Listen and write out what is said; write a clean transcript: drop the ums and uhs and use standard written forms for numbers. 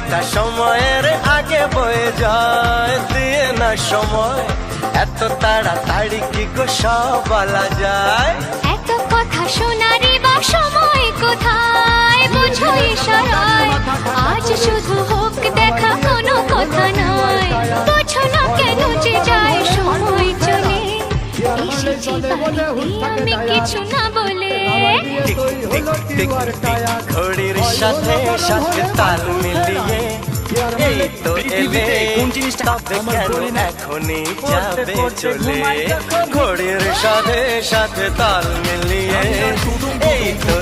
সময়টা সময়ের আগে বয়ে যায়, দিয়ে না সময় এত তাড়াতাড়ি কি গো সব বলা যায়। এত কথা শোনারই বা সময় কোথায়, বুঝো ইশারায় আজ শুধু হোক দেখা, কোনো কথা নয়। বুঝো না কেন যে যায় সময় চলে, এসেছি বাড়িতে আমি কিছু না বলে। টিক টিক টিক টিক ঘড়ির সাথে সাথে তাল মিলিয়ে এই তো এলে, তবে কেন এখনই যাবে চলে। ঘড়ির সাথে সাথে তাল মিলিয়ে এই তো